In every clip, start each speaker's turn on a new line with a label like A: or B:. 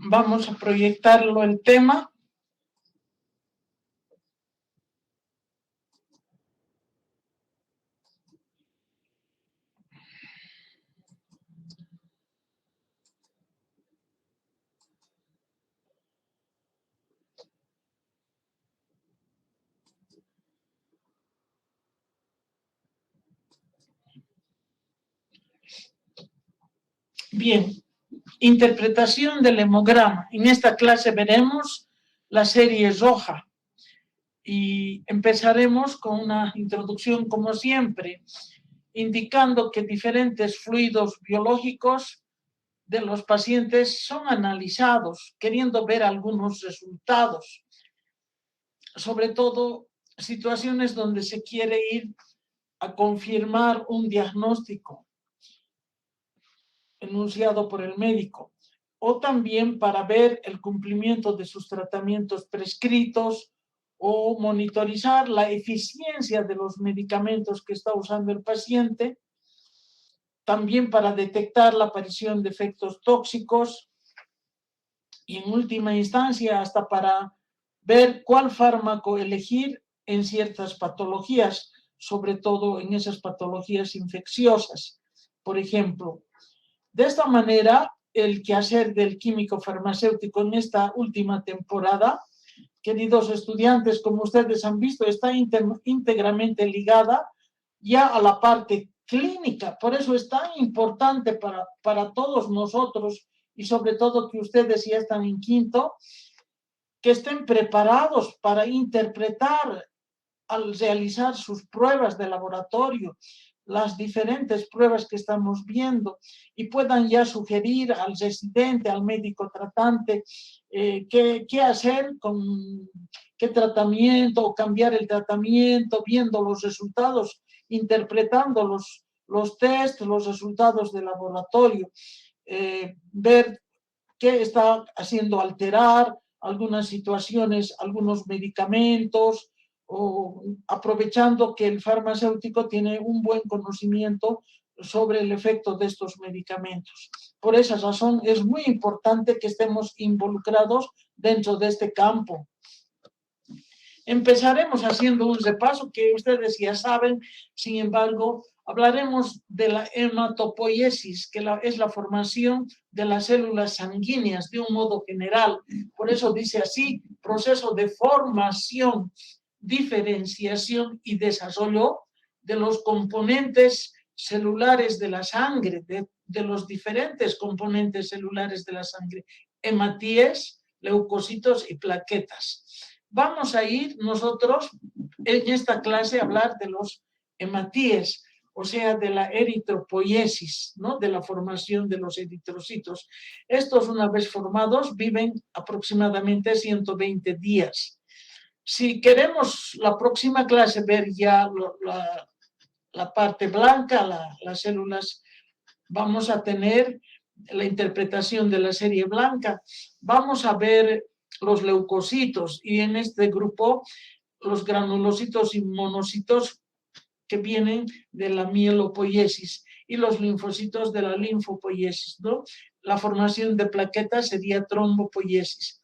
A: Vamos a proyectarlo el tema. Bien, interpretación del hemograma. En esta clase veremos la serie roja y empezaremos con una introducción como siempre, indicando que diferentes fluidos biológicos de los pacientes son analizados, queriendo ver algunos resultados, sobre todo situaciones donde se quiere ir a confirmar un diagnóstico enunciado por el médico, o también para ver el cumplimiento de sus tratamientos prescritos o monitorizar la eficiencia de los medicamentos que está usando el paciente, también para detectar la aparición de efectos tóxicos y en última instancia hasta para ver cuál fármaco elegir en ciertas patologías, sobre todo en esas patologías infecciosas. Por ejemplo, de esta manera, el quehacer del químico farmacéutico en esta última temporada, queridos estudiantes, como ustedes han visto, está íntegramente ligada ya a la parte clínica. Por eso es tan importante para todos nosotros y sobre todo que ustedes ya están en quinto, que estén preparados para interpretar al realizar sus pruebas de laboratorio, las diferentes pruebas que estamos viendo y puedan ya sugerir al residente, al médico tratante, qué hacer con qué tratamiento o cambiar el tratamiento, viendo los resultados, interpretando los test, los resultados del laboratorio, ver qué está haciendo alterar algunas situaciones, algunos medicamentos, o aprovechando que el farmacéutico tiene un buen conocimiento sobre el efecto de estos medicamentos. Por esa razón es muy importante que estemos involucrados dentro de este campo. Empezaremos haciendo un repaso que ustedes ya saben, sin embargo, hablaremos de la hematopoiesis, que es la formación de las células sanguíneas de un modo general. Por eso dice así, proceso de formación, diferenciación y desarrollo de los componentes celulares de la sangre, de los diferentes componentes celulares de la sangre, hematíes, leucocitos y plaquetas. Vamos a ir nosotros en esta clase a hablar de los hematíes, o sea, de la eritropoiesis, ¿no? De la formación de los eritrocitos. Estos, una vez formados, viven aproximadamente 120 días. Si queremos la próxima clase ver ya la parte blanca, las células, vamos a tener la interpretación de la serie blanca. Vamos a ver los leucocitos y en este grupo los granulocitos y monocitos que vienen de la mielopoiesis y los linfocitos de la linfopoiesis, ¿no? La formación de plaquetas sería trombopoiesis.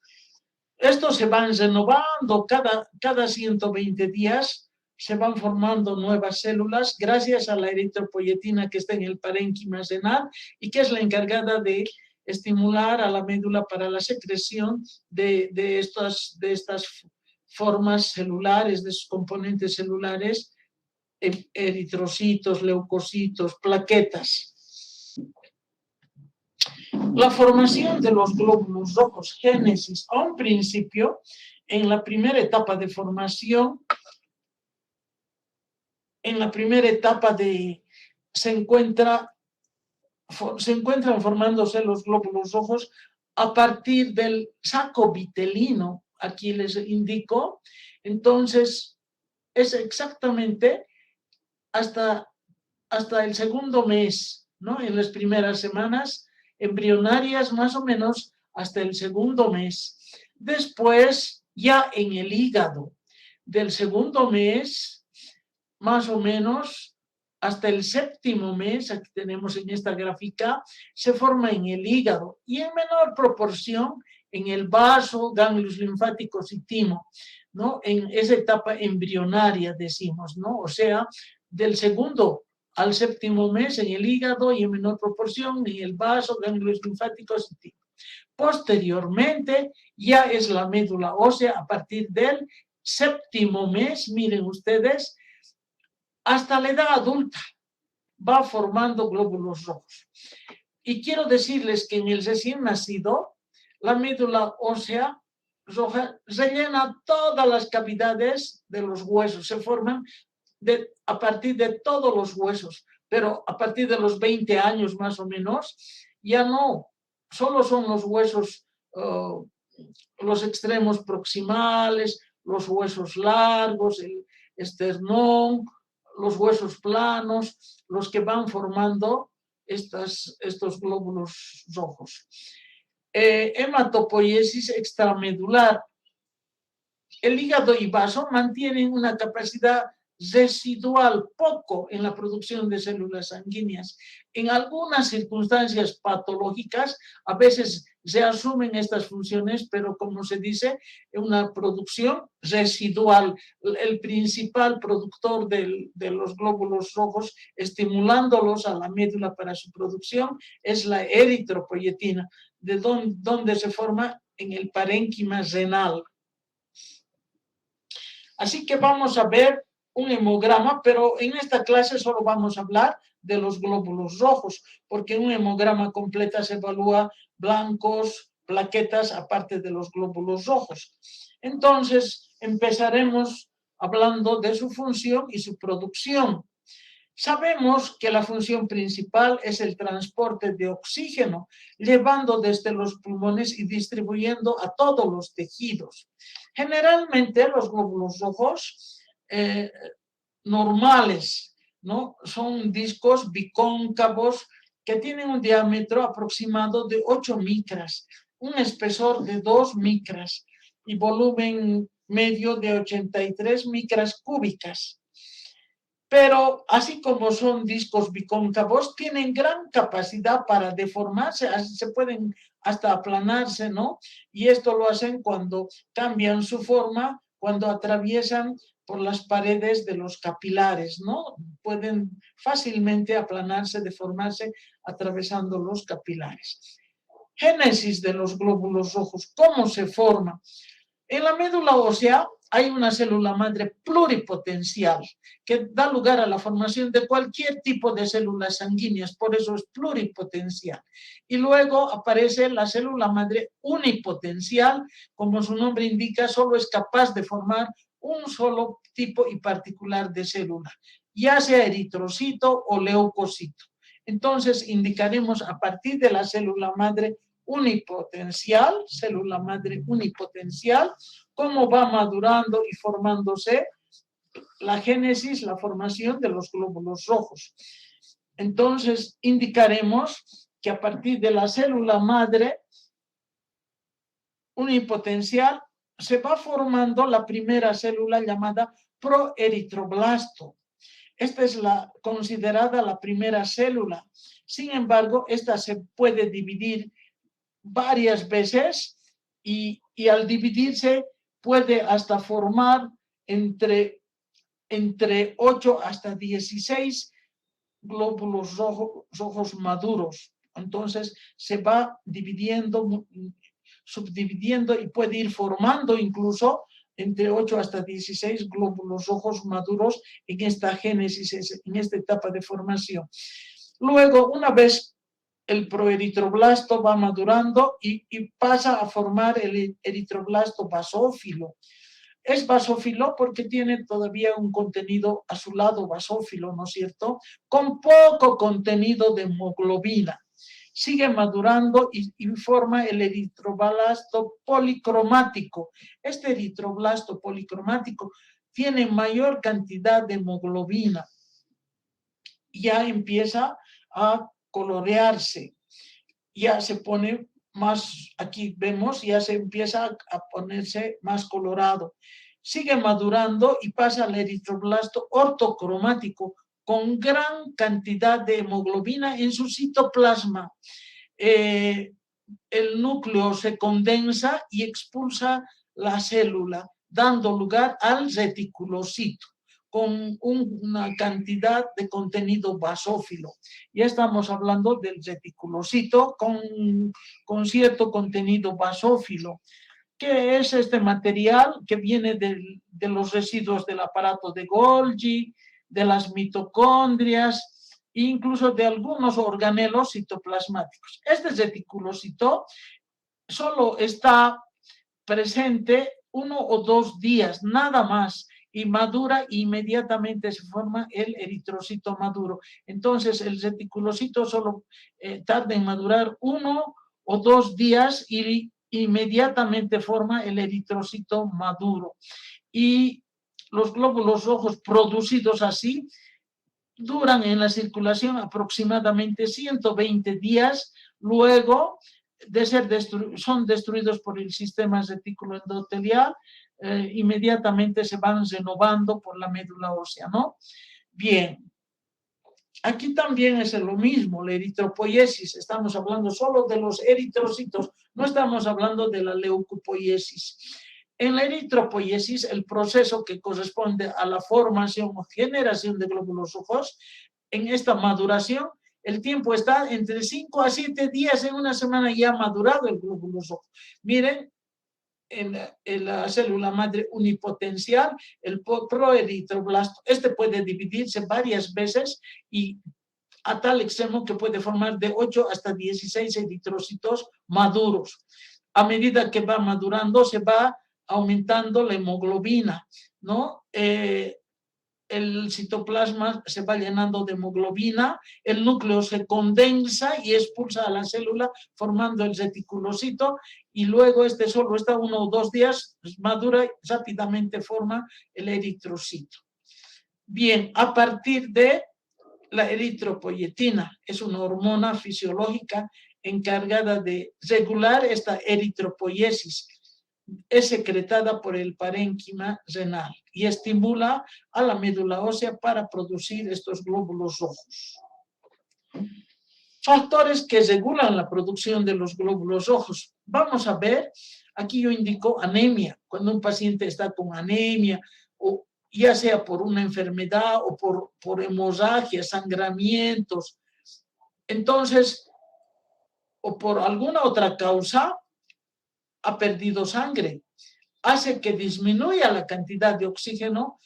A: Estos se van renovando cada 120 días, se van formando nuevas células gracias a la eritropoyetina que está en el parénquima renal y que es la encargada de estimular a la médula para la secreción de estas formas celulares, de sus componentes celulares, eritrocitos, leucocitos, plaquetas. La formación de los glóbulos rojos, génesis, a un principio, en la primera etapa de formación, se encuentran formándose los glóbulos rojos a partir del saco vitelino, aquí les indico. Entonces, es exactamente hasta el segundo mes, ¿no? En las primeras semanas embrionarias, más o menos hasta el segundo mes. Después, ya en el hígado, del segundo mes, más o menos hasta el séptimo mes, aquí tenemos en esta gráfica, se forma en el hígado y en menor proporción en el vaso, ganglios linfáticos y timo, ¿no? En esa etapa embrionaria decimos, ¿no? O sea, del segundo al séptimo mes en el hígado y en menor proporción en el vaso, ganglios linfáticos y timo. Posteriormente ya es la médula ósea a partir del séptimo mes, miren ustedes, hasta la edad adulta va formando glóbulos rojos. Y quiero decirles que en el recién nacido, la médula ósea roja rellena todas las cavidades de los huesos, se forman a partir de todos los huesos, pero a partir de los 20 años más o menos, ya no, solo son los huesos, los extremos proximales, los huesos largos, el esternón, los huesos planos, los que van formando estos glóbulos rojos. Hematopoiesis extramedular. El hígado y vaso mantienen una capacidad residual poco en la producción de células sanguíneas. En algunas circunstancias patológicas, a veces se asumen estas funciones, pero como se dice, una producción residual. El principal productor de los glóbulos rojos, estimulándolos a la médula para su producción, es la eritropoyetina, de donde se forma en el parénquima renal. Así que vamos a ver un hemograma, pero en esta clase solo vamos a hablar de los glóbulos rojos, porque en un hemograma completa se evalúa blancos, plaquetas, aparte de los glóbulos rojos. Entonces, empezaremos hablando de su función y su producción. Sabemos que la función principal es el transporte de oxígeno, llevando desde los pulmones y distribuyendo a todos los tejidos. Generalmente los glóbulos rojos normales, ¿no? Son discos bicóncavos que tienen un diámetro aproximado de 8 micras, un espesor de 2 micras y volumen medio de 83 micras cúbicas. Pero así como son discos bicóncavos, tienen gran capacidad para deformarse, se pueden hasta aplanarse, ¿no? Y esto lo hacen cuando cambian su forma, cuando atraviesan por las paredes de los capilares, ¿no? Pueden fácilmente aplanarse, deformarse, atravesando los capilares. Génesis de los glóbulos rojos, ¿cómo se forma? En la médula ósea hay una célula madre pluripotencial que da lugar a la formación de cualquier tipo de células sanguíneas, por eso es pluripotencial. Y luego aparece la célula madre unipotencial, como su nombre indica, solo es capaz de formar un solo tipo y particular de célula, ya sea eritrocito o leucocito. Entonces indicaremos a partir de la célula madre unipotencial, célula madre unipotencial, cómo va madurando y formándose la génesis, la formación de los glóbulos rojos. Entonces, indicaremos que a partir de la célula madre unipotencial se va formando la primera célula llamada proeritroblasto. Esta es considerada la primera célula. Sin embargo, esta se puede dividir varias veces y al dividirse puede hasta formar entre 8 hasta 16 glóbulos rojos maduros. Entonces se va dividiendo, subdividiendo y puede ir formando incluso entre 8 hasta 16 glóbulos rojos maduros en esta génesis, en esta etapa de formación. Luego, una vez el proeritroblasto va madurando y pasa a formar el eritroblasto basófilo. Es basófilo porque tiene todavía un contenido a su lado basófilo, ¿no es cierto? Con poco contenido de hemoglobina. Sigue madurando y forma el eritroblasto policromático. Este eritroblasto policromático tiene mayor cantidad de hemoglobina. Ya empieza a colorearse, ya se pone más, aquí vemos, ya se empieza a ponerse más colorado. Sigue madurando y pasa al eritroblasto ortocromático, con gran cantidad de hemoglobina en su citoplasma. El núcleo se condensa y expulsa la célula, dando lugar al reticulocito, con una cantidad de contenido basófilo. Ya estamos hablando del reticulocito con cierto contenido basófilo, que es este material que viene de los residuos del aparato de Golgi, de las mitocondrias, incluso de algunos organelos citoplasmáticos. Este reticulocito solo está presente 1 o 2 días, nada más, y madura e inmediatamente se forma el eritrocito maduro. Entonces, el reticulocito solo tarda en madurar 1 o 2 días y inmediatamente forma el eritrocito maduro. Y los glóbulos rojos producidos así duran en la circulación aproximadamente 120 días, luego de ser son destruidos por el sistema reticuloendotelial, inmediatamente se van renovando por la médula ósea, ¿no? Bien, aquí también es lo mismo, la eritropoiesis, estamos hablando solo de los eritrocitos, no estamos hablando de la leucopoiesis. En la eritropoiesis, el proceso que corresponde a la formación o generación de glóbulos rojos, en esta maduración, el tiempo está entre 5 a 7 días, en una semana ya ha madurado el glóbulo rojo. Miren, en la célula madre unipotencial, el proeritroblasto, este puede dividirse varias veces y a tal extremo que puede formar de 8 hasta 16 eritrocitos maduros. A medida que va madurando, se va aumentando la hemoglobina, ¿no? El citoplasma se va llenando de hemoglobina, el núcleo se condensa y expulsa a la célula formando el reticulocito, y luego este solo está 1 o 2 días, madura y rápidamente forma el eritrocito. Bien, a partir de la eritropoyetina, es una hormona fisiológica encargada de regular esta eritropoiesis, es secretada por el parénquima renal y estimula a la médula ósea para producir estos glóbulos rojos. Factores que regulan la producción de los glóbulos rojos. Vamos a ver, aquí yo indico anemia. Cuando un paciente está con anemia, o ya sea por una enfermedad o por hemorragia, sangramientos, entonces, o por alguna otra causa, ha perdido sangre, hace que disminuya la cantidad de oxígeno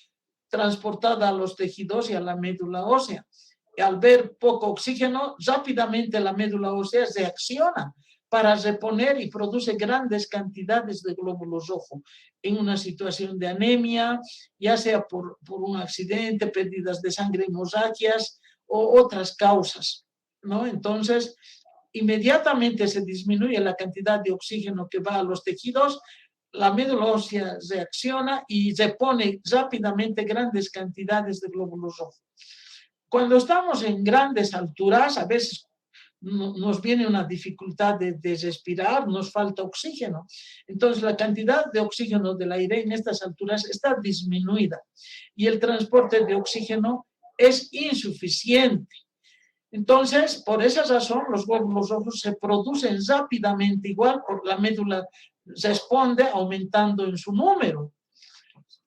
A: transportada a los tejidos y a la médula ósea. Y al ver poco oxígeno, rápidamente la médula ósea reacciona para reponer y produce grandes cantidades de glóbulos rojos en una situación de anemia, ya sea por un accidente, pérdidas de sangre, hemorragias o otras causas, ¿no? Entonces, inmediatamente se disminuye la cantidad de oxígeno que va a los tejidos, la médula ósea reacciona y repone rápidamente grandes cantidades de glóbulos rojos. Cuando estamos en grandes alturas, a veces nos viene una dificultad de respirar, nos falta oxígeno. Entonces, la cantidad de oxígeno del aire en estas alturas está disminuida y el transporte de oxígeno es insuficiente. Entonces, por esa razón, los glóbulos rojos se producen rápidamente, igual por la médula responde aumentando en su número.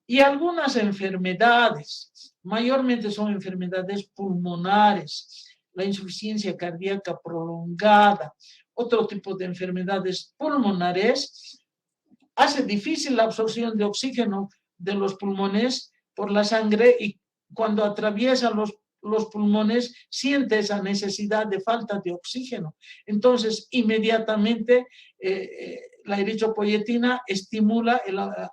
A: Y algunas enfermedades, mayormente son enfermedades pulmonares, la insuficiencia cardíaca prolongada, otro tipo de enfermedades pulmonares, hace difícil la absorción de oxígeno de los pulmones por la sangre, y cuando atraviesa los pulmones siente esa necesidad de falta de oxígeno. Entonces, inmediatamente la eritropoyetina estimula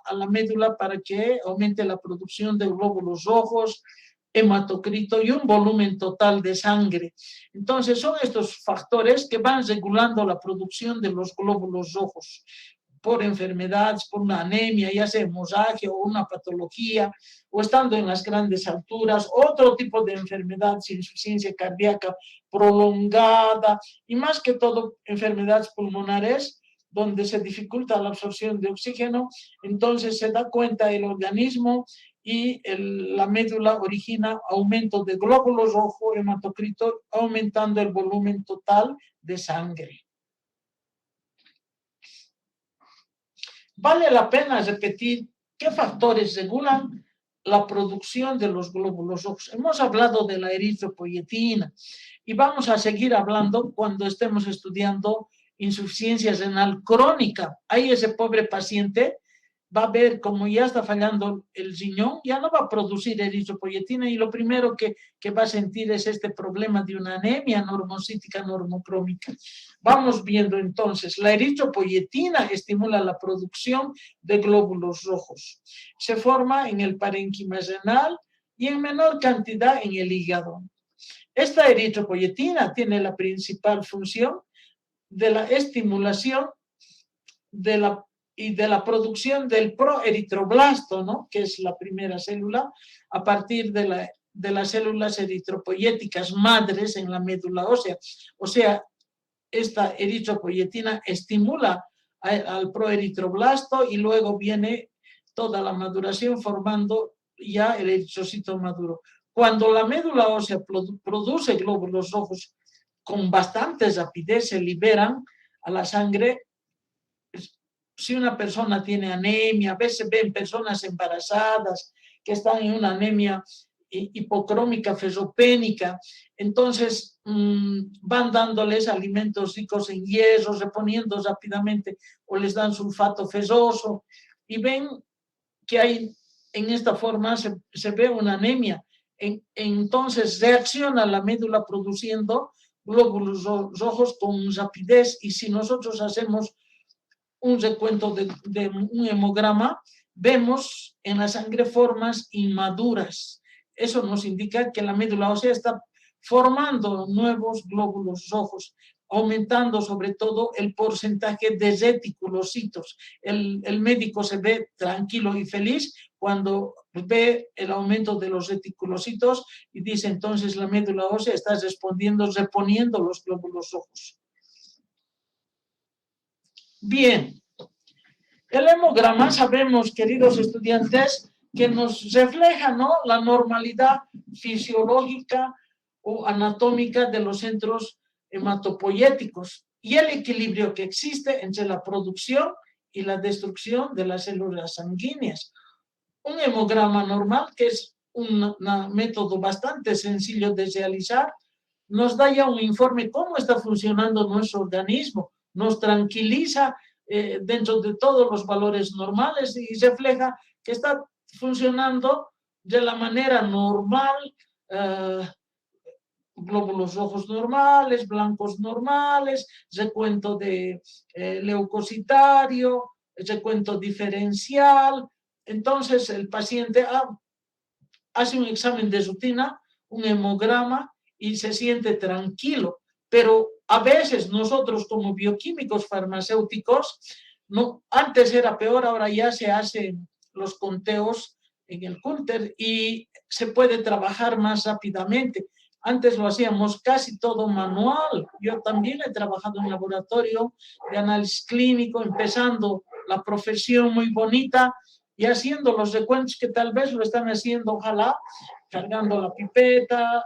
A: a la médula para que aumente la producción de glóbulos rojos, hematocrito y un volumen total de sangre. Entonces, son estos factores que van regulando la producción de los glóbulos rojos por enfermedades, por una anemia, ya sea hemorragia o una patología, o estando en las grandes alturas, otro tipo de enfermedad, insuficiencia cardíaca prolongada, y más que todo enfermedades pulmonares, donde se dificulta la absorción de oxígeno. Entonces se da cuenta el organismo y la médula origina aumento de glóbulos rojos, hematocrito, aumentando el volumen total de sangre. Vale la pena repetir qué factores regulan la producción de los glóbulos rojos. Hemos hablado de la eritropoyetina y vamos a seguir hablando cuando estemos estudiando insuficiencia renal crónica. Ahí ese pobre paciente va a ver como ya está fallando el riñón, ya no va a producir eritropoyetina y lo primero que va a sentir es este problema de una anemia normocítica normocrómica. Vamos viendo entonces, la eritropoyetina estimula la producción de glóbulos rojos. Se forma en el parénquima renal y en menor cantidad en el hígado. Esta eritropoyetina tiene la principal función de la estimulación de la producción del proeritroblasto, ¿no? Que es la primera célula, a partir de las células eritropoyéticas madres en la médula ósea. O sea, esta eritropoyetina estimula al proeritroblasto y luego viene toda la maduración formando ya el eritrocito maduro. Cuando la médula ósea produce glóbulos rojos con bastante rapidez, se liberan a la sangre. Si una persona tiene anemia, a veces ven personas embarazadas que están en una anemia hipocrómica ferropénica, entonces van dándoles alimentos ricos en hierro, reponiendo rápidamente, o les dan sulfato ferroso, y ven que hay, en esta forma se ve una anemia. Entonces reacciona la médula produciendo glóbulos rojos con rapidez, y si nosotros hacemos un recuento de un hemograma, vemos en la sangre formas inmaduras. Eso nos indica que la médula ósea está formando nuevos glóbulos rojos, aumentando sobre todo el porcentaje de reticulocitos. El médico se ve tranquilo y feliz cuando ve el aumento de los reticulocitos y dice entonces la médula ósea está respondiendo, reponiendo los glóbulos rojos. Bien, el hemograma sabemos, queridos estudiantes, que nos refleja, ¿no?, la normalidad fisiológica o anatómica de los centros hematopoyéticos y el equilibrio que existe entre la producción y la destrucción de las células sanguíneas. Un hemograma normal, que es un método bastante sencillo de realizar, nos da ya un informe de cómo está funcionando nuestro organismo, nos tranquiliza dentro de todos los valores normales y refleja que está funcionando de la manera normal, glóbulos rojos normales, blancos normales, recuento de leucocitario, recuento diferencial. Entonces el paciente hace un examen de rutina, un hemograma, y se siente tranquilo. Pero a veces nosotros como bioquímicos farmacéuticos, no, antes era peor, ahora ya se hacen los conteos en el cúlter y se puede trabajar más rápidamente. Antes lo hacíamos casi todo manual. Yo también he trabajado en laboratorio de análisis clínico, empezando la profesión muy bonita y haciendo los recuentos que tal vez lo están haciendo, ojalá, cargando la pipeta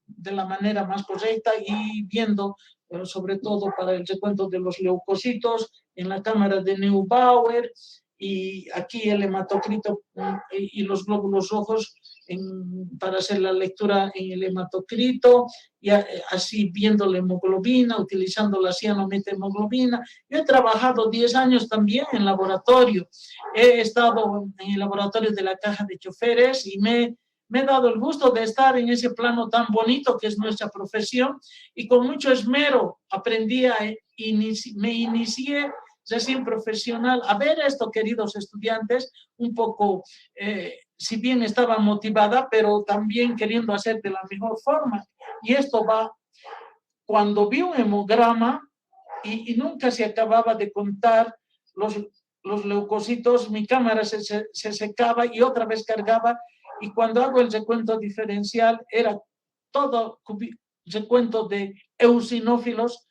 A: de la manera más correcta y viendo, sobre todo para el recuento de los leucocitos, en la cámara de Neubauer, y aquí el hematocrito y los glóbulos rojos para hacer la lectura en el hematocrito, y así viendo la hemoglobina, utilizando la cianomethemoglobina. Yo he trabajado 10 años también en laboratorio. He estado en el laboratorio de la caja de choferes y me he dado el gusto de estar en ese plano tan bonito que es nuestra profesión, y con mucho esmero aprendí me inicié recién profesional a ver esto, queridos estudiantes, un poco, si bien estaba motivada, pero también queriendo hacer de la mejor forma. Y esto va, cuando vi un hemograma y nunca se acababa de contar los leucocitos, mi cámara se secaba y otra vez cargaba, y cuando hago el recuento diferencial era todo recuento de eosinófilos.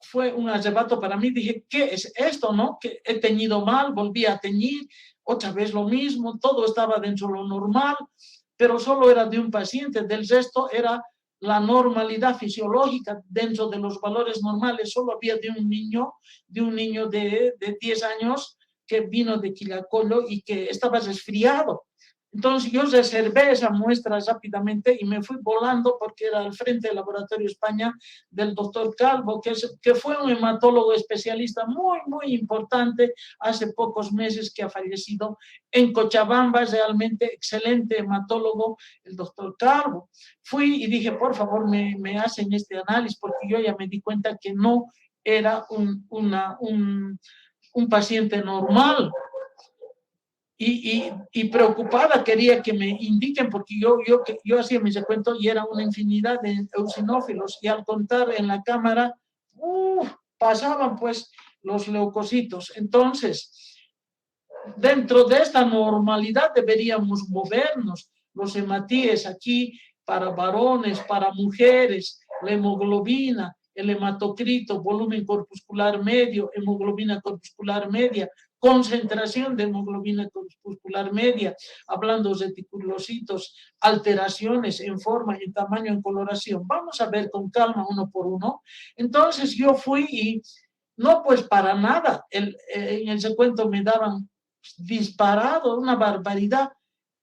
A: Fue un arrebato para mí, dije, ¿qué es esto, no? Que he teñido mal, volví a teñir, otra vez lo mismo, todo estaba dentro de lo normal, pero solo era de un paciente, del resto era la normalidad fisiológica dentro de los valores normales. Solo había de un niño de 10 años que vino de Quillacollo y que estaba resfriado. Entonces yo reservé esa muestra rápidamente y me fui volando porque era al frente del Laboratorio España del doctor Calvo, que fue un hematólogo especialista muy, muy importante hace pocos meses, que ha fallecido en Cochabamba, realmente excelente hematólogo, el doctor Calvo. Fui y dije, por favor, me hacen este análisis, porque yo ya me di cuenta que no era un paciente normal. Y preocupada quería que me indiquen, porque yo hacía mis recuentos y era una infinidad de eosinófilos, y al contar en la cámara, pasaban pues los leucocitos. Entonces, dentro de esta normalidad deberíamos movernos. Los hematíes aquí para varones, para mujeres, la hemoglobina, el hematocrito, volumen corpuscular medio, hemoglobina corpuscular media, concentración de hemoglobina corpuscular media, hablando de reticulocitos, alteraciones en forma, en tamaño, en coloración. Vamos a ver con calma uno por uno. Entonces yo fui y no, pues para nada. En el recuento me daban disparado, una barbaridad.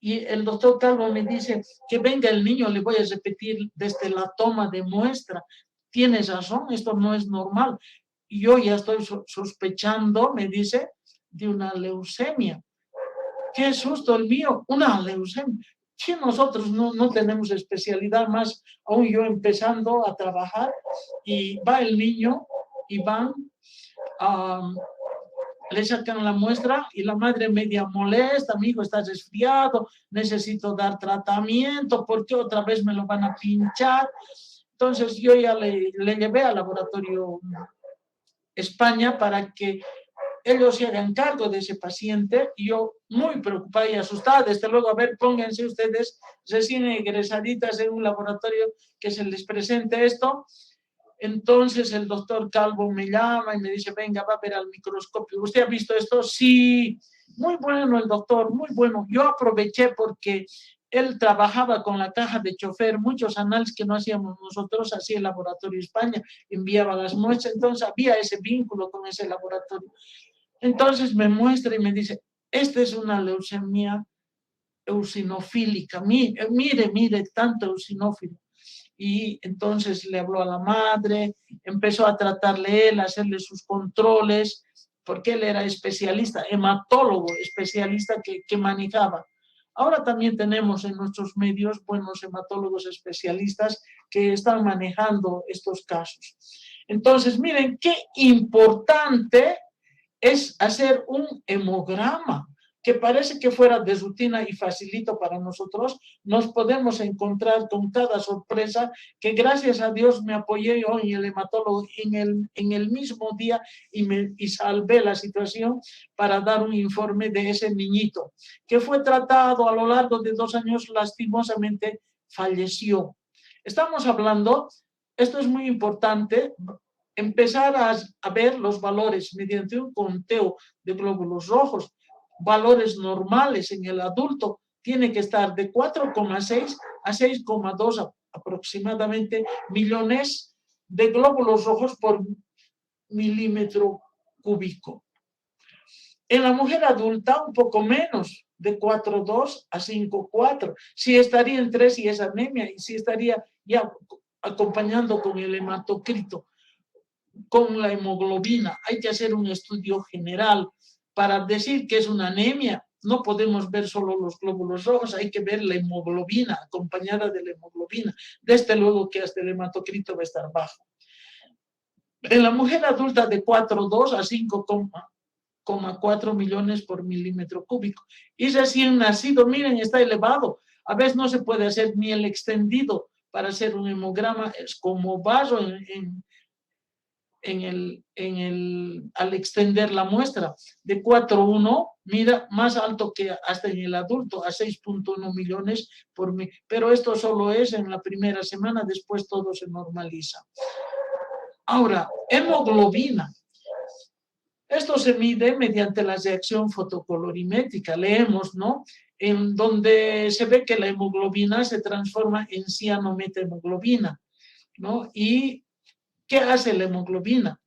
A: Y el doctor Calvo me dice que venga el niño, le voy a repetir desde la toma de muestra. Tienes razón, esto no es normal. Y yo ya estoy sospechando, me dice, de una leucemia. Qué susto el mío, una leucemia. Que nosotros no tenemos especialidad, más aún yo empezando a trabajar, y va el niño y van le sacan la muestra y la madre media molesta, mi hijo está resfriado, necesito dar tratamiento, porque otra vez me lo van a pinchar. Entonces yo ya le llevé al laboratorio España para que ellos se hagan cargo de ese paciente, y yo muy preocupada y asustada, desde luego, a ver, pónganse ustedes recién egresaditas en un laboratorio que se les presente esto. Entonces el doctor Calvo me llama y me dice, venga, va a ver al microscopio. ¿Usted ha visto esto? Sí, muy bueno el doctor, muy bueno. Yo aproveché porque él trabajaba con la caja de chofer, muchos análisis que no hacíamos nosotros, hacía el laboratorio España, enviaba las muestras, entonces había ese vínculo con ese laboratorio. Entonces me muestra y me dice, esta es una leucemia eosinofílica, mire, tanto eosinófilo. Y entonces le habló a la madre, empezó a tratarle él, a hacerle sus controles, porque él era especialista, hematólogo, especialista que manejaba. Ahora también tenemos en nuestros medios buenos hematólogos especialistas que están manejando estos casos. Entonces, miren qué importante es hacer un hemograma, que parece que fuera de rutina y facilito para nosotros. Nos podemos encontrar con cada sorpresa, que gracias a Dios me apoyé yo en el hematólogo en el mismo día, y salvé la situación para dar un informe de ese niñito, que fue tratado a lo largo de 2 años, lastimosamente falleció. Estamos hablando, esto es muy importante, empezar a ver los valores mediante un conteo de glóbulos rojos. Valores normales en el adulto tiene que estar de 4,6 a 6,2 aproximadamente millones de glóbulos rojos por milímetro cúbico. En la mujer adulta un poco menos, de 4,2 a 5,4. Si estaría en 3 y es anemia, y si estaría ya acompañando con el hematocrito, con la hemoglobina. Hay que hacer un estudio general para decir que es una anemia. No podemos ver solo los glóbulos rojos, hay que ver la hemoglobina, acompañada de la hemoglobina. Desde luego que hasta el hematocrito va a estar bajo. En la mujer adulta, de 4,2 a 5,4 millones por milímetro cúbico. Y recién nacido, miren, está elevado. A veces no se puede hacer ni el extendido para hacer un hemograma, es como vaso al extender la muestra, de 4,1, mira, más alto que hasta en el adulto, a 6,1 millones por mil. Pero esto solo es en la primera semana, después todo se normaliza. Ahora, hemoglobina. Esto se mide mediante la reacción fotocolorimétrica. Leemos, ¿no? En donde se ve que la hemoglobina se transforma en cianometahemoglobina, ¿no? ¿Y qué hace la hemoglobina?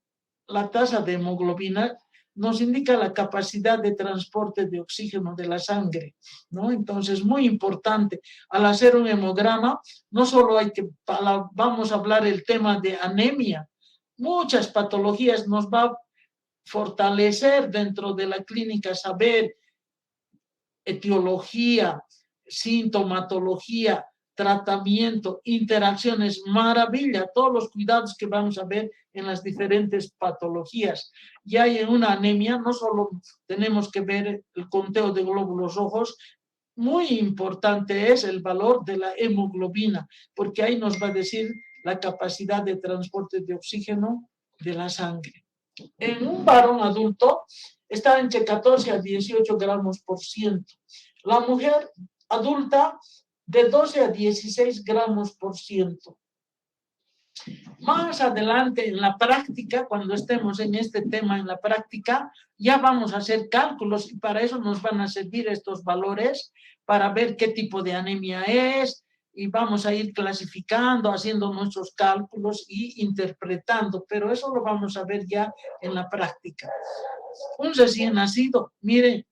A: La tasa de hemoglobina nos indica la capacidad de transporte de oxígeno de la sangre, ¿no? Entonces, muy importante, al hacer un hemograma, no solo hay que, vamos a hablar el tema de anemia, muchas patologías nos va a fortalecer dentro de la clínica, saber etiología, sintomatología, tratamiento, interacciones, maravilla, todos los cuidados que vamos a ver en las diferentes patologías. Y hay en una anemia, no solo tenemos que ver el conteo de glóbulos rojos, muy importante es el valor de la hemoglobina, porque ahí nos va a decir la capacidad de transporte de oxígeno de la sangre. En un varón adulto está entre 14 a 18 gramos por ciento. La mujer adulta de 12 a 16 gramos por ciento. Más adelante en la práctica, cuando estemos en este tema en la práctica, ya vamos a hacer cálculos y para eso nos van a servir estos valores para ver qué tipo de anemia es y vamos a ir clasificando, haciendo nuestros cálculos y interpretando, pero eso lo vamos a ver ya en la práctica. Un recién nacido, miren,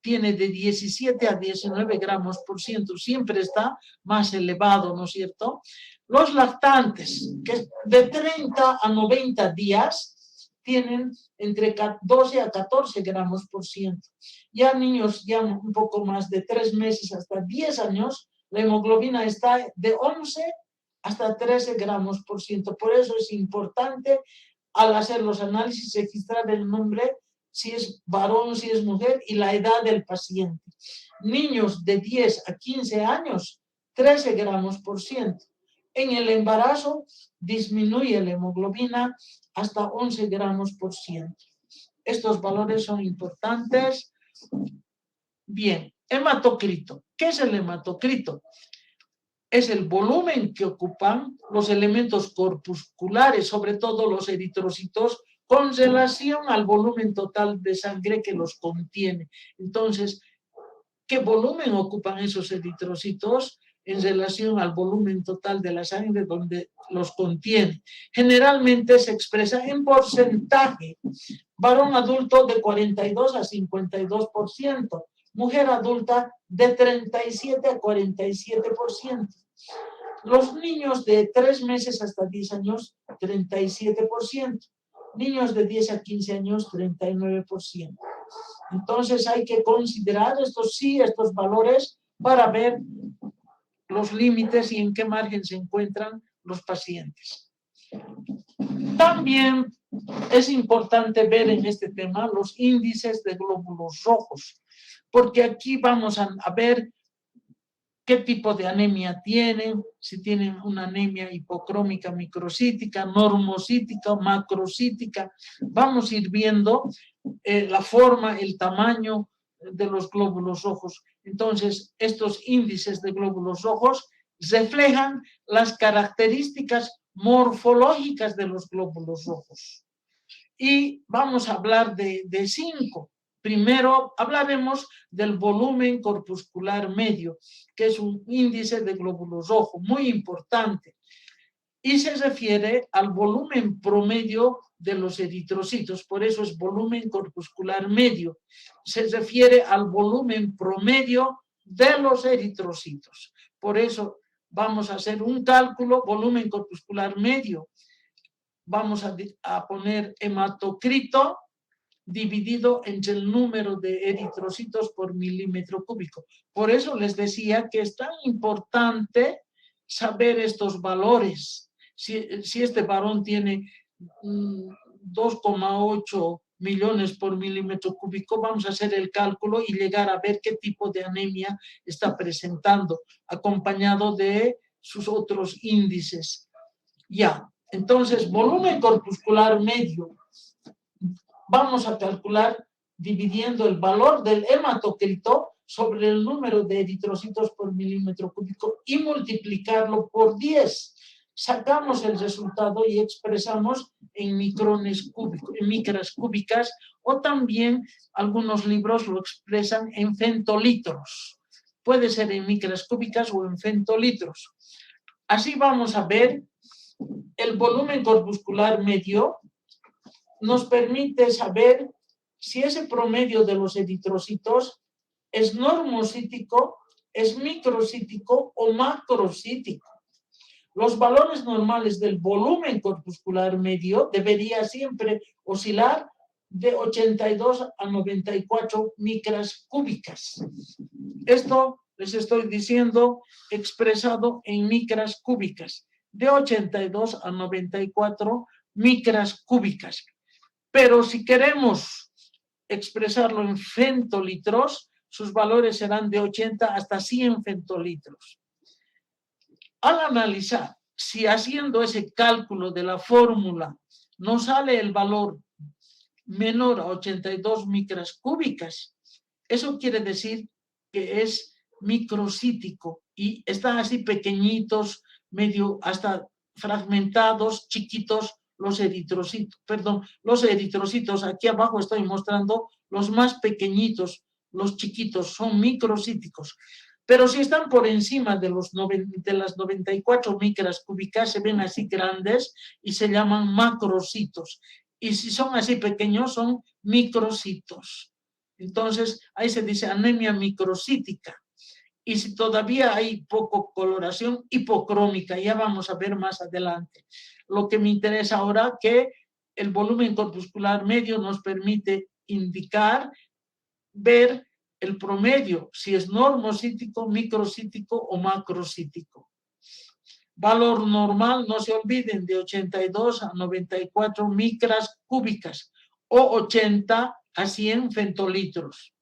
A: tiene de 17 a 19 gramos por ciento, siempre está más elevado, ¿no es cierto? Los lactantes, que de 30 a 90 días, tienen entre 12 a 14 gramos por ciento. Ya niños ya un poco más de 3 meses hasta 10 años, la hemoglobina está de 11 hasta 13 gramos por ciento. Por eso es importante al hacer los análisis registrar el nombre, si es varón, si es mujer y la edad del paciente. Niños de 10 a 15 años, 13 gramos por ciento. En el embarazo disminuye la hemoglobina hasta 11 gramos por ciento. Estos valores son importantes. Bien, hematocrito. ¿Qué es el hematocrito? Es el volumen que ocupan los elementos corpusculares, sobre todo los eritrocitos, con relación al volumen total de sangre que los contiene. Entonces, ¿qué volumen ocupan esos eritrocitos en relación al volumen total de la sangre donde los contiene? Generalmente se expresa en porcentaje. Varón adulto de 42 a 52%, mujer adulta de 37 a 47%. Los niños de 3 meses hasta 10 años, 37%. Niños de 10 a 15 años, 39%. Entonces hay que considerar estos valores para ver los límites y en qué margen se encuentran los pacientes. También es importante ver en este tema los índices de glóbulos rojos, porque aquí vamos a ver qué tipo de anemia tienen, si tienen una anemia hipocrómica microcítica, normocítica o macrocítica. Vamos a ir viendo la forma, el tamaño de los glóbulos rojos. Entonces, estos índices de glóbulos rojos reflejan las características morfológicas de los glóbulos rojos. Y vamos a hablar de 5. Primero hablaremos del volumen corpuscular medio, que es un índice de glóbulos rojos muy importante. Y se refiere al volumen promedio de los eritrocitos, por eso es volumen corpuscular medio. Se refiere al volumen promedio de los eritrocitos. Por eso vamos a hacer un cálculo, volumen corpuscular medio. Vamos a poner hematocrito dividido entre el número de eritrocitos por milímetro cúbico. Por eso les decía que es tan importante saber estos valores. Si este varón tiene 2,8 millones por milímetro cúbico, vamos a hacer el cálculo y llegar a ver qué tipo de anemia está presentando, acompañado de sus otros índices. Ya, entonces, volumen corpuscular medio. Vamos a calcular dividiendo el valor del hematocrito sobre el número de eritrocitos por milímetro cúbico y multiplicarlo por 10. sacamos el resultado y expresamos en micrones cúbicos, en micras cúbicas, o también algunos libros lo expresan en femtolitros. Puede ser en micras cúbicas o en femtolitros. Así vamos a ver el volumen corpuscular medio. Nos permite saber si ese promedio de los eritrocitos es normocítico, es microcítico o macrocítico. Los valores normales del volumen corpuscular medio debería siempre oscilar de 82 a 94 micras cúbicas. Esto les estoy diciendo expresado en micras cúbicas, de 82 a 94 micras cúbicas. Pero si queremos expresarlo en femtolitros, sus valores serán de 80 hasta 100 femtolitros. Al analizar si haciendo ese cálculo de la fórmula nos sale el valor menor a 82 micras cúbicas, eso quiere decir que es microcítico y están así pequeñitos, medio hasta fragmentados, chiquitos los eritrocitos. Los eritrocitos, aquí abajo estoy mostrando los más pequeñitos, los chiquitos, son microcíticos. Pero si están por encima de las 94 micras cúbicas, se ven así grandes y se llaman macrocitos. Y si son así pequeños, son microcitos. Entonces, ahí se dice anemia microcítica. Y si todavía hay poco coloración, hipocrómica, ya vamos a ver más adelante. Lo que me interesa ahora que el volumen corpuscular medio nos permite indicar, ver el promedio, si es normocítico, microcítico o macrocítico. Valor normal, no se olviden, de 82 a 94 micras cúbicas o 80 a 100 femtolitros.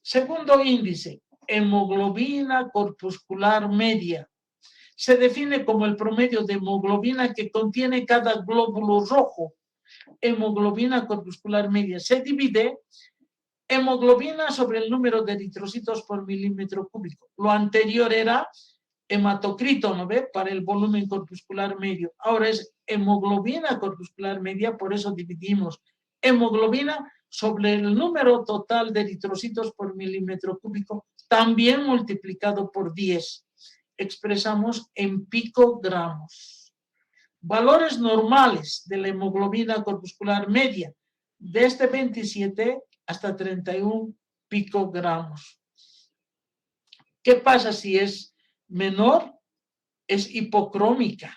A: Segundo índice, hemoglobina corpuscular media. Se define como el promedio de hemoglobina que contiene cada glóbulo rojo. Hemoglobina corpuscular media se divide hemoglobina sobre el número de eritrocitos por milímetro cúbico. Lo anterior era hematocrito, ¿no ve? Para el volumen corpuscular medio. Ahora es hemoglobina corpuscular media, por eso dividimos hemoglobina sobre el número total de eritrocitos por milímetro cúbico, también multiplicado por 10. Expresamos en picogramos. Valores normales de la hemoglobina corpuscular media, desde 27 hasta 31 picogramos. ¿Qué pasa si es menor? Es hipocrómica.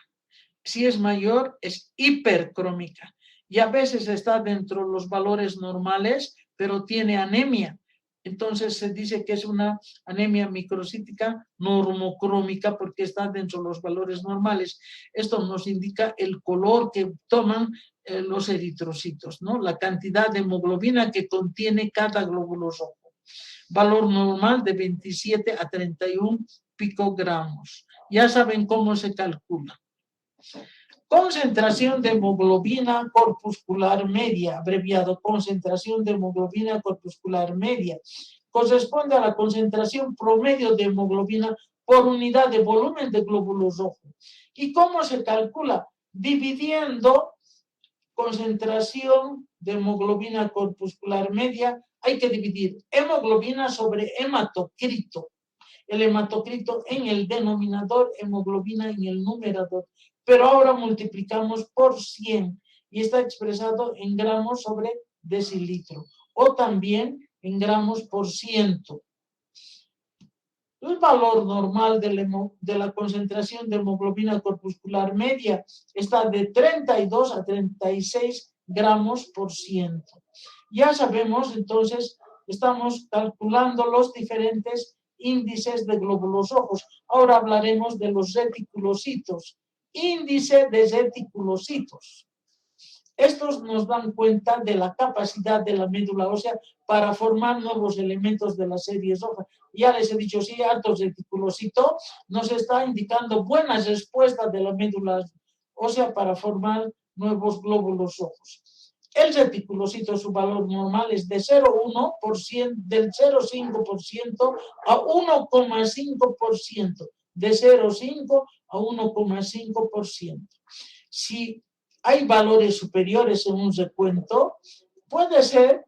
A: Si es mayor, es hipercrómica. Y a veces está dentro de los valores normales, pero tiene anemia. Entonces se dice que es una anemia microcítica normocrómica porque está dentro de los valores normales. Esto nos indica el color que toman los eritrocitos, ¿no? La cantidad de hemoglobina que contiene cada glóbulo rojo. Valor normal de 27 a 31 picogramos. Ya saben cómo se calcula. Concentración de hemoglobina corpuscular media, abreviado concentración de hemoglobina corpuscular media, corresponde a la concentración promedio de hemoglobina por unidad de volumen de glóbulos rojos. ¿Y cómo se calcula? Dividiendo concentración de hemoglobina corpuscular media, hay que dividir hemoglobina sobre hematocrito. El hematocrito en el denominador, hemoglobina en el numerador. Pero ahora multiplicamos por 100 y está expresado en gramos sobre decilitro o también en gramos por ciento. El valor normal de la concentración de hemoglobina corpuscular media está de 32 a 36 gramos por ciento. Ya sabemos, entonces, estamos calculando los diferentes índices de glóbulos rojos. Ahora hablaremos de los reticulocitos. Índice de reticulocitos. Estos nos dan cuenta de la capacidad de la médula ósea para formar nuevos elementos de la serie roja. Ya les he dicho, sí, alto reticulocito nos está indicando buenas respuestas de la médula ósea para formar nuevos glóbulos rojos. El reticulocito, su valor normal es de 0,1%, del 0,5% a 1,5%, de 0,5 a 1,5%. Si hay valores superiores en un recuento, puede ser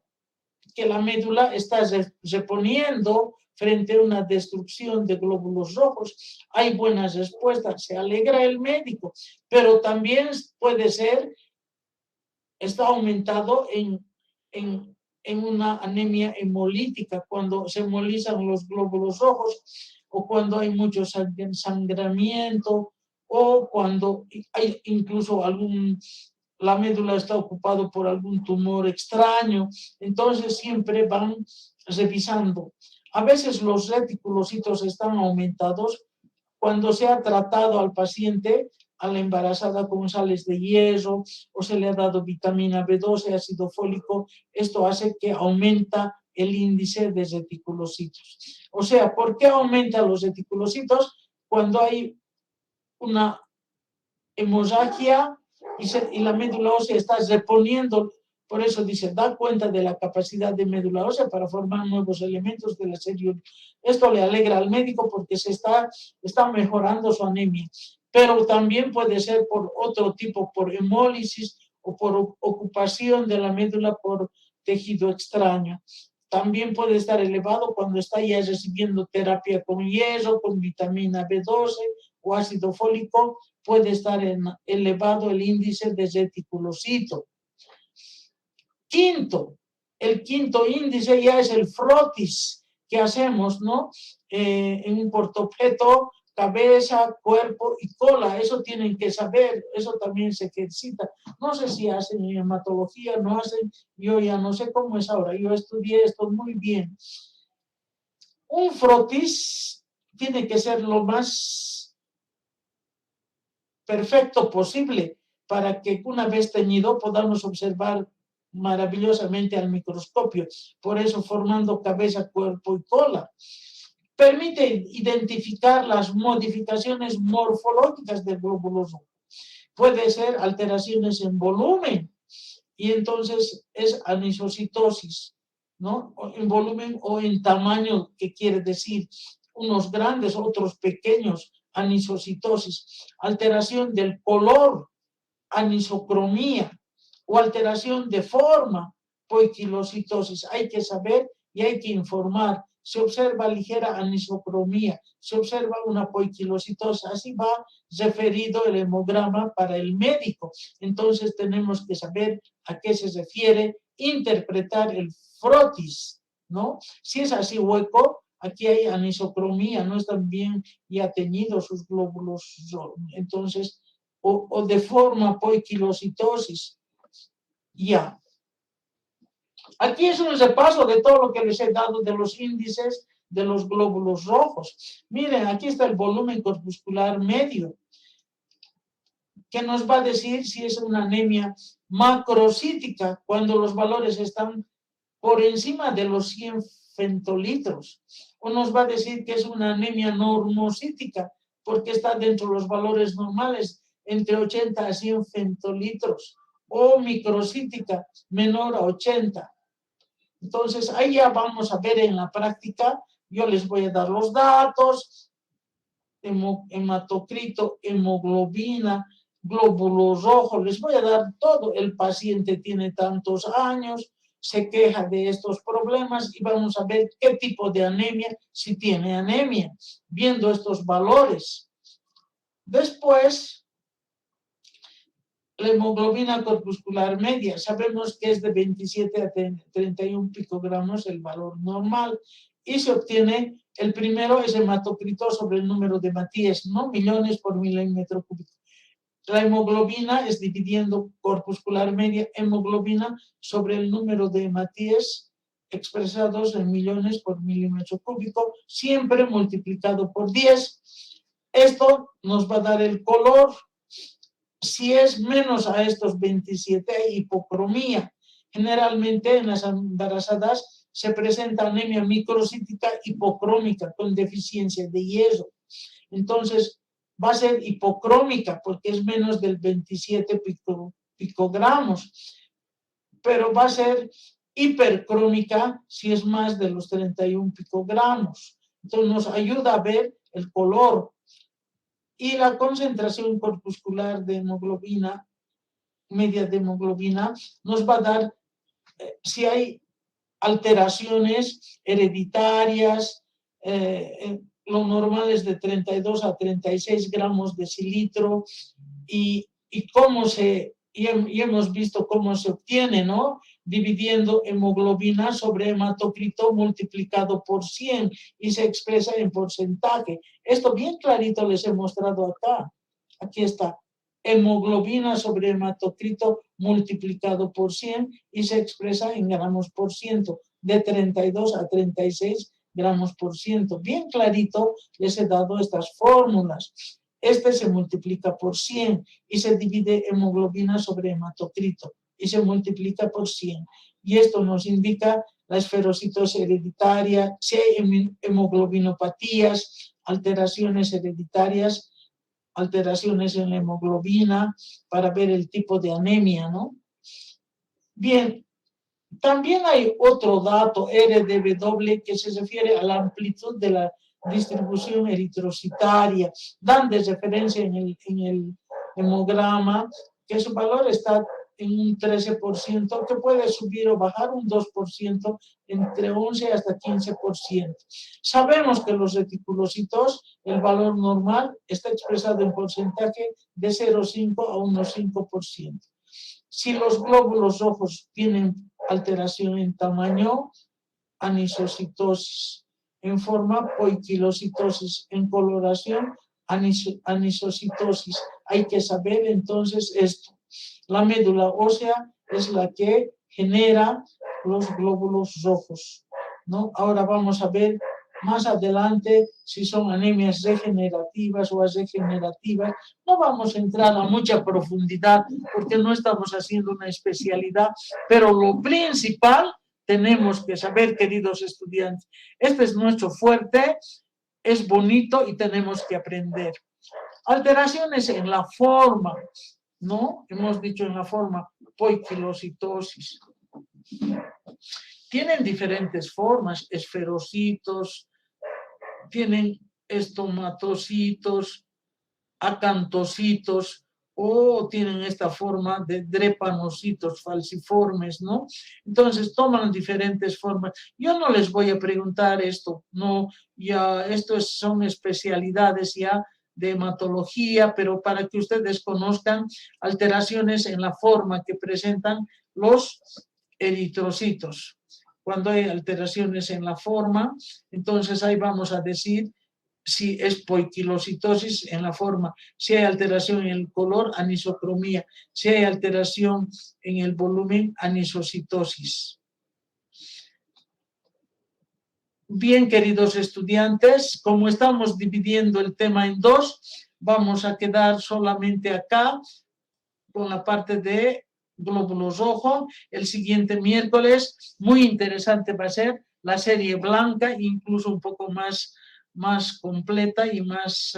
A: que la médula está reponiendo frente a una destrucción de glóbulos rojos. Hay buenas respuestas, se alegra el médico, pero también puede ser, está aumentado en una anemia hemolítica, cuando se hemolizan los glóbulos rojos, o cuando hay mucho sangramiento, o cuando hay incluso la médula está ocupada por algún tumor extraño. Entonces siempre van revisando. A veces los reticulocitos están aumentados cuando se ha tratado al paciente, a la embarazada, con sales de hierro, o se le ha dado vitamina B12, ácido fólico. Esto hace que aumenta el índice de reticulocitos. O sea, ¿por qué aumenta los reticulocitos? Cuando hay una hemorragia y la médula ósea está reponiendo. Por eso dice, da cuenta de la capacidad de médula ósea para formar nuevos elementos de la serie. Esto le alegra al médico porque está mejorando su anemia. Pero también puede ser por otro tipo, por hemólisis o por ocupación de la médula por tejido extraño. También puede estar elevado cuando está ya recibiendo terapia con hierro, con vitamina B12 o ácido fólico. Puede estar elevado el índice de reticulocito. El quinto índice ya es el frotis que hacemos, ¿no? En un portopeto, cabeza, cuerpo y cola. Eso tienen que saber, eso también se ejercita. No sé si hacen en hematología, no hacen, yo ya no sé cómo es ahora. Yo estudié esto muy bien. Un frotis tiene que ser lo más perfecto posible para que una vez teñido podamos observar maravillosamente al microscopio. Por eso formando cabeza, cuerpo y cola. Permite identificar las modificaciones morfológicas del glóbulo rojo. Puede ser alteraciones en volumen y entonces es anisocitosis, ¿no? En volumen o en tamaño, que quiere decir unos grandes, otros pequeños, anisocitosis. Alteración del color, anisocromía, o alteración de forma, poiquilocitosis. Hay que saber y hay que informar. Se observa ligera anisocromía, se observa una poiquilocitosis. Así va referido el hemograma para el médico. Entonces tenemos que saber a qué se refiere, interpretar el frotis, ¿no? Si es así hueco, aquí hay anisocromía, no están bien ya teñidos sus glóbulos. Entonces, o de forma poiquilocitosis. Ya. Aquí es un repaso de todo lo que les he dado de los índices de los glóbulos rojos. Miren, aquí está el volumen corpuscular medio, que nos va a decir si es una anemia macrocítica, cuando los valores están por encima de los 100 femtolitros. O nos va a decir que es una anemia normocítica, porque está dentro de los valores normales, entre 80 a 100 femtolitros. O microcítica, menor a 80. Entonces, ahí ya vamos a ver en la práctica. Yo les voy a dar los datos: hematocrito, hemoglobina, glóbulos rojos, les voy a dar todo. El paciente tiene tantos años, se queja de estos problemas y vamos a ver qué tipo de anemia, si tiene anemia, viendo estos valores. Después, la hemoglobina corpuscular media, sabemos que es de 27 a 31 picogramos el valor normal, y se obtiene, el primero es hematocrito sobre el número de Matías, ¿no? Millones por milímetro cúbico. La hemoglobina es dividiendo corpuscular media, hemoglobina sobre el número de Matías expresados en millones por milímetro cúbico, siempre multiplicado por 10. Esto nos va a dar el color. Si es menos a estos 27, hay hipocromía. Generalmente en las embarazadas se presenta anemia microcítica hipocrómica con deficiencia de hierro. Entonces va a ser hipocrómica porque es menos del 27 picogramos, pero va a ser hipercrómica si es más de los 31 picogramos. Entonces nos ayuda a ver el color. Y la concentración corpuscular de hemoglobina, media de hemoglobina, nos va a dar si hay alteraciones hereditarias, lo normal es de 32 a 36 gramos de decilitro, y cómo y hemos visto cómo se obtiene, ¿no? Dividiendo hemoglobina sobre hematocrito multiplicado por 100 y se expresa en porcentaje. Esto bien clarito les he mostrado acá. Aquí está. Hemoglobina sobre hematocrito multiplicado por 100 y se expresa en gramos por ciento, de 32 a 36 gramos por ciento. Bien clarito les he dado estas fórmulas. Este se multiplica por 100 y se divide hemoglobina sobre hematocrito y se multiplica por 100. Y esto nos indica la esferocitosis hereditaria, si hay hemoglobinopatías, alteraciones hereditarias, alteraciones en la hemoglobina, para ver el tipo de anemia, ¿no? Bien, también hay otro dato, RDW, que se refiere a la amplitud de la distribución eritrocitaria. Dan de referencia en el hemograma que su valor está en un 13%, que puede subir o bajar un 2%, entre 11 hasta 15%. Sabemos que los reticulocitos, el valor normal está expresado en porcentaje de 0,5 a 1,5%. Si los glóbulos rojos tienen alteración en tamaño, anisocitosis. En forma, poiquilocitosis. En coloración, anisocitosis. Hay que saber entonces esto. La médula ósea es la que genera los glóbulos rojos, ¿no? Ahora vamos a ver más adelante si son anemias regenerativas o degenerativas. No vamos a entrar a mucha profundidad porque no estamos haciendo una especialidad, pero lo principal tenemos que saber, queridos estudiantes, este es nuestro fuerte, es bonito y tenemos que aprender. Alteraciones en la forma, ¿no? Hemos dicho en la forma, poiquilocitosis. Tienen diferentes formas, esferocitos, tienen estomatocitos, acantocitos, o tienen esta forma de drepanocitos falciformes, ¿no? Entonces toman diferentes formas. Yo no les voy a preguntar esto, no, ya estos son especialidades ya de hematología, pero para que ustedes conozcan alteraciones en la forma que presentan los eritrocitos. Cuando hay alteraciones en la forma, entonces ahí vamos a decir si es poiquilocitosis en la forma, si hay alteración en el color, anisocromía, si hay alteración en el volumen, anisocitosis. Bien, queridos estudiantes, como estamos dividiendo el tema en dos, vamos a quedar solamente acá con la parte de glóbulos rojos. El siguiente miércoles, muy interesante va a ser la serie blanca, incluso un poco más completa y más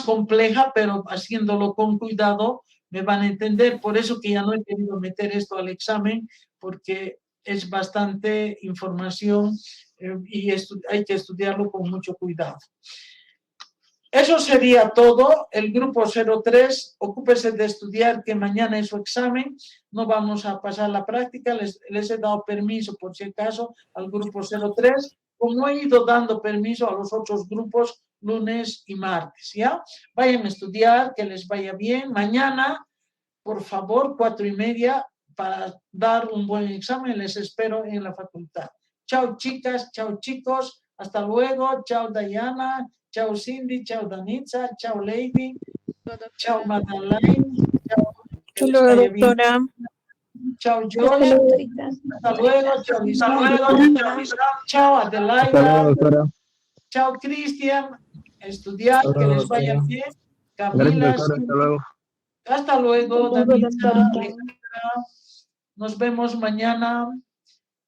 A: compleja, pero haciéndolo con cuidado me van a entender. Por eso que ya no he querido meter esto al examen, porque es bastante información y hay que estudiarlo con mucho cuidado. Eso sería todo. El grupo 03, ocúpese de estudiar, que mañana es su examen. No vamos a pasar la práctica. Les he dado permiso, por si acaso, al grupo 03, como he ido dando permiso a los otros grupos lunes y martes, ¿ya? Vayan a estudiar, que les vaya bien. Mañana, por favor, 4:30, para dar un buen examen. Les espero en la facultad. Chao, chicas, chao, chicos. Hasta luego. Chao, Diana. Chao, Cindy. Chao, Danitza. Chao, Lady. Chao, Madeleine.
B: Hasta luego, doctora.
A: Chao, Josh. Hasta luego. Chao, chao, Adelaida. Chao, Cristian. Estudiar, que les vaya bien. Camila. Hasta luego, Danitza. Nos vemos mañana.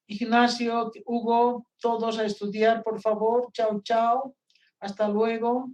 A: Ignacio, Hugo, todos a estudiar, por favor. Chao, chao. Hasta luego.